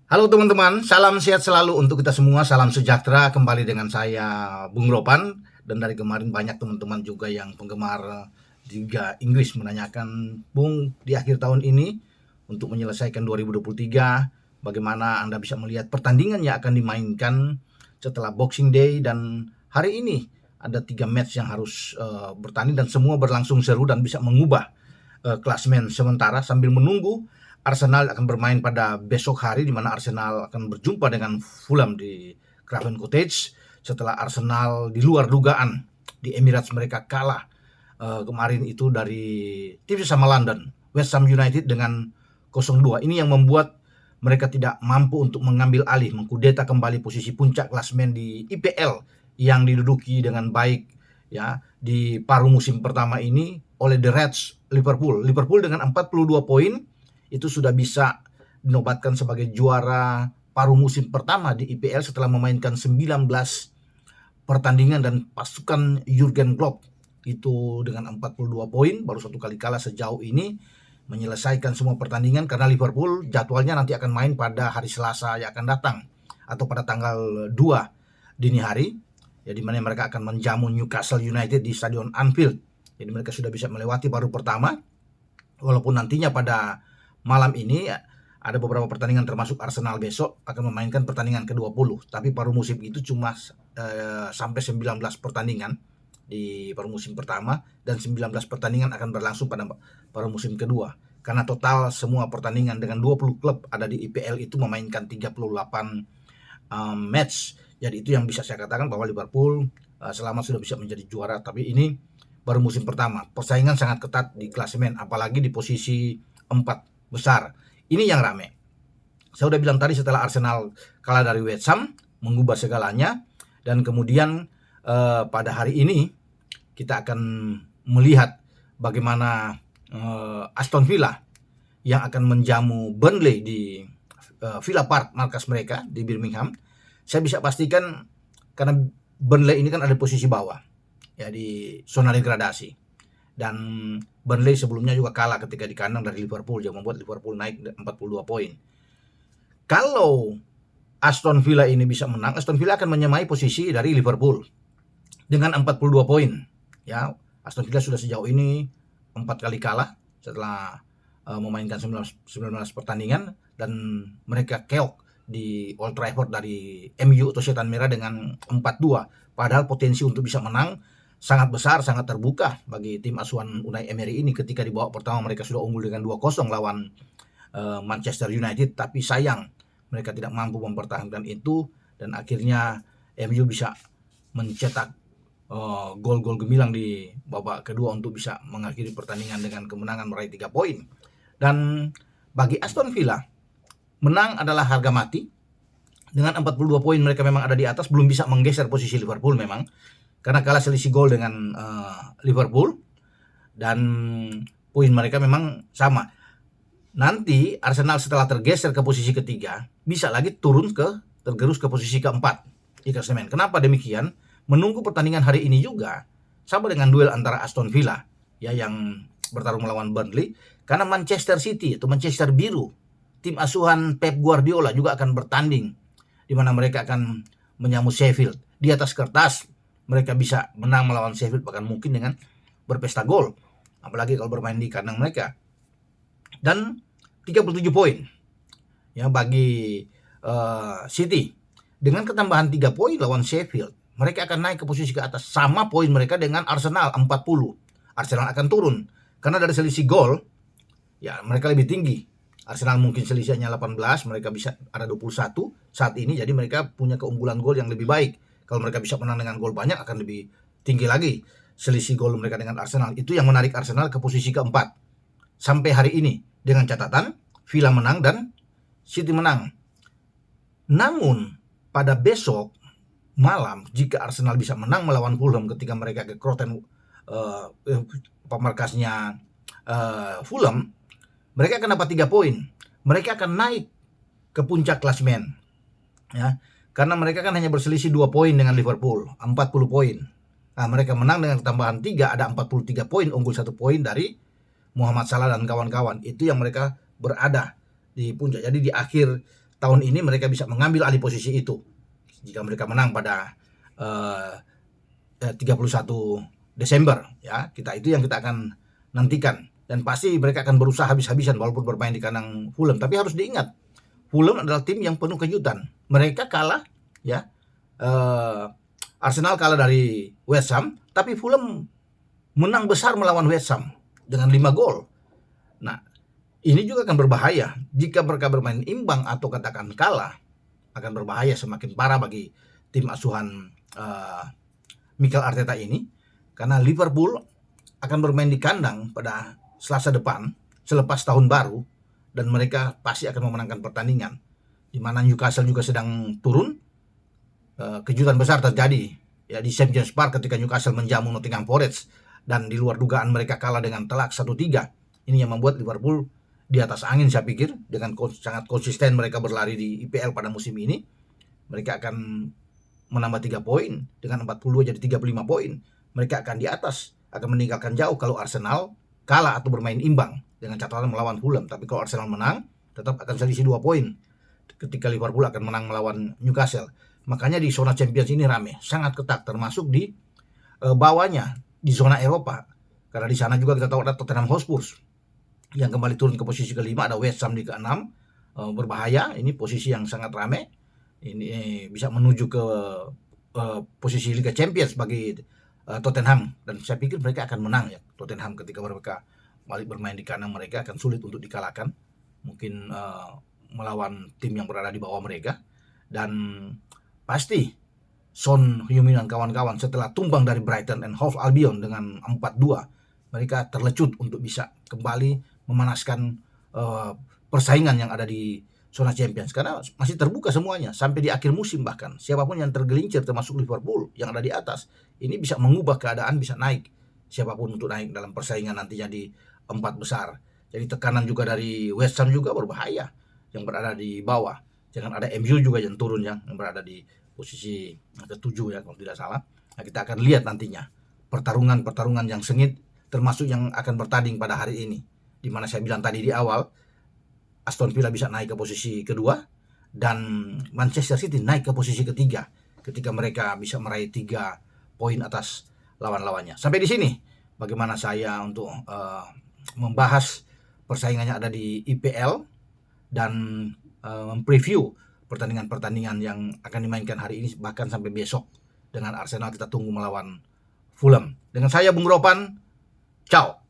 Halo teman-teman, salam sehat selalu untuk kita semua, salam sejahtera. Kembali dengan saya Bung Ropan, dan dari kemarin banyak teman-teman juga yang penggemar Liga Inggris menanyakan, Bung, di akhir tahun ini untuk menyelesaikan 2023, bagaimana Anda bisa melihat pertandingan yang akan dimainkan setelah Boxing Day, dan hari ini ada 3 match yang harus bertanding dan semua berlangsung seru dan bisa mengubah klasemen sementara sambil menunggu Arsenal akan bermain pada besok hari, di mana Arsenal akan berjumpa dengan Fulham di Craven Cottage setelah Arsenal di luar dugaan di Emirates mereka kalah kemarin itu dari tim sama London, West Ham United dengan 0-2. Ini yang membuat mereka tidak mampu untuk mengambil alih, mengkudeta kembali posisi puncak klasemen di IPL yang diduduki dengan baik ya di paruh musim pertama ini oleh The Reds Liverpool. Liverpool dengan 42 poin itu sudah bisa dinobatkan sebagai juara paruh musim pertama di IPL setelah memainkan 19 pertandingan, dan pasukan Jurgen Klopp itu dengan 42 poin baru satu kali kalah sejauh ini menyelesaikan semua pertandingan, karena Liverpool jadwalnya nanti akan main pada hari Selasa yang akan datang atau pada tanggal 2 dini hari ya, di mana mereka akan menjamu Newcastle United di Stadion Anfield. Jadi mereka sudah bisa melewati paruh pertama, walaupun nantinya pada malam ini ada beberapa pertandingan termasuk Arsenal besok akan memainkan pertandingan ke-20, tapi paruh musim itu cuma sampai 19 pertandingan di paruh musim pertama, dan 19 pertandingan akan berlangsung pada paruh musim kedua, karena total semua pertandingan dengan 20 klub ada di IPL itu memainkan 38 match. Jadi itu yang bisa saya katakan bahwa Liverpool selama sudah bisa menjadi juara, tapi ini baru musim pertama. Persaingan sangat ketat di klasemen, apalagi di posisi 4 besar. Ini yang rame. Saya udah bilang tadi, setelah Arsenal kalah dari West Ham, mengubah segalanya, dan kemudian pada hari ini kita akan melihat bagaimana Aston Villa yang akan menjamu Burnley di Villa Park, markas mereka di Birmingham. Saya bisa pastikan karena Burnley ini kan ada posisi bawah ya di zona degradasi, dan Burnley sebelumnya juga kalah ketika di kandang dari Liverpool yang membuat Liverpool naik 42 poin. Kalau Aston Villa ini bisa menang, Aston Villa akan menyamai posisi dari Liverpool dengan 42 poin. Ya, Aston Villa sudah sejauh ini 4 kali kalah setelah memainkan 19 pertandingan, dan mereka keok di Old Trafford dari MU atau Setan Merah dengan 4-2. Padahal potensi untuk bisa menang sangat besar, sangat terbuka bagi tim asuhan Unai Emery ini. Ketika di babak pertama mereka sudah unggul dengan 2-0 lawan Manchester United, tapi sayang mereka tidak mampu mempertahankan itu, dan akhirnya MU bisa mencetak gol-gol gemilang di babak kedua untuk bisa mengakhiri pertandingan dengan kemenangan meraih 3 poin. Dan bagi Aston Villa, menang adalah harga mati. Dengan 42 poin mereka memang ada di atas, belum bisa menggeser posisi Liverpool memang, karena kalah selisih gol dengan Liverpool, dan poin mereka memang sama. Nanti Arsenal setelah tergeser ke posisi ketiga bisa lagi tergerus ke posisi keempat di klasemen. Kenapa demikian? Menunggu pertandingan hari ini juga sama dengan duel antara Aston Villa ya yang bertarung melawan Burnley, karena Manchester City atau Manchester Biru, tim asuhan Pep Guardiola, juga akan bertanding, di mana mereka akan menyamu Sheffield. Di atas kertas mereka bisa menang melawan Sheffield, bahkan mungkin dengan berpesta gol, apalagi kalau bermain di kandang mereka. Dan 37 poin ya bagi City. Dengan ketambahan 3 poin lawan Sheffield, mereka akan naik ke posisi ke atas, sama poin mereka dengan Arsenal 40. Arsenal akan turun karena dari selisih gol ya mereka lebih tinggi. Arsenal mungkin selisihnya 18, mereka bisa ada 21 saat ini, jadi mereka punya keunggulan gol yang lebih baik. Kalau mereka bisa menang dengan gol banyak, akan lebih tinggi lagi selisih gol mereka dengan Arsenal. Itu yang menarik Arsenal ke posisi keempat sampai hari ini, dengan catatan Villa menang dan City menang. Namun pada besok malam, jika Arsenal bisa menang melawan Fulham ketika mereka ke Craven markasnya Fulham, mereka akan dapat 3 poin. Mereka akan naik ke puncak klasemen ya, karena mereka kan hanya berselisih 2 poin dengan Liverpool, 40 poin. Nah, mereka menang dengan tambahan 3, ada 43 poin, unggul 1 poin dari Muhammad Salah dan kawan-kawan. Itu yang mereka berada di puncak. Jadi di akhir tahun ini mereka bisa mengambil alih posisi itu jika mereka menang pada 31 Desember ya. Itu yang kita akan nantikan, dan pasti mereka akan berusaha habis-habisan walaupun bermain di kandang Fulham. Tapi harus diingat, Fulham adalah tim yang penuh kejutan. Mereka kalah ya, Arsenal kalah dari West Ham, tapi Fulham menang besar melawan West Ham dengan 5 gol. Nah, ini juga akan berbahaya jika mereka bermain imbang atau katakan kalah, akan berbahaya semakin parah bagi tim asuhan Mikel Arteta ini, karena Liverpool akan bermain di kandang pada Selasa depan selepas tahun baru, dan mereka pasti akan memenangkan pertandingan. Di mana Newcastle juga sedang turun. Kejutan besar terjadi ya di St. James Park ketika Newcastle menjamu Nottingham Forest, dan di luar dugaan mereka kalah dengan telak 1-3. Ini yang membuat Liverpool di atas angin, saya pikir. Dengan sangat konsisten mereka berlari di IPL pada musim ini, mereka akan menambah 3 poin, dengan 42 jadi 35 poin. Mereka akan di atas, akan meninggalkan jauh kalau Arsenal kalah atau bermain imbang dengan catatan melawan Fulham. Tapi kalau Arsenal menang, tetap akan selisih 2 poin ketika Liverpool akan menang melawan Newcastle. Makanya di zona Champions ini rame, sangat ketat, termasuk di bawahnya di zona Eropa. Karena di sana juga kita tahu ada Tottenham Hotspur yang kembali turun ke posisi kelima, ada West Ham di ke-6. Berbahaya, ini posisi yang sangat rame. Ini bisa menuju ke posisi Liga Champions bagi Tottenham, dan saya pikir mereka akan menang ya. Tottenham ketika mereka balik bermain di kandang, mereka akan sulit untuk dikalahkan. Mungkin melawan tim yang berada di bawah mereka. Dan pasti Son Heung-min dan kawan-kawan setelah tumbang dari Brighton and Hove Albion dengan 4-2, mereka terlecut untuk bisa kembali memanaskan persaingan yang ada di zona Champions, karena masih terbuka semuanya sampai di akhir musim. Bahkan siapapun yang tergelincir, termasuk Liverpool yang ada di atas, ini bisa mengubah keadaan, bisa naik siapapun untuk naik dalam persaingan nantinya di 4 besar. Jadi tekanan juga dari West Ham juga berbahaya yang berada di bawah. Jangan ada MU juga yang turun yang berada di posisi ke-7 ya kalau tidak salah. Nah, kita akan lihat nantinya pertarungan yang sengit, termasuk yang akan bertanding pada hari ini, di mana saya bilang tadi di awal, Aston Villa bisa naik ke posisi kedua, dan Manchester City naik ke posisi ketiga ketika mereka bisa meraih 3 poin atas lawan-lawannya. Sampai di sini bagaimana saya untuk membahas persaingannya ada di IPL dan preview pertandingan-pertandingan yang akan dimainkan hari ini, bahkan sampai besok. Dengan Arsenal kita tunggu melawan Fulham. Dengan saya Bung Ropan, ciao.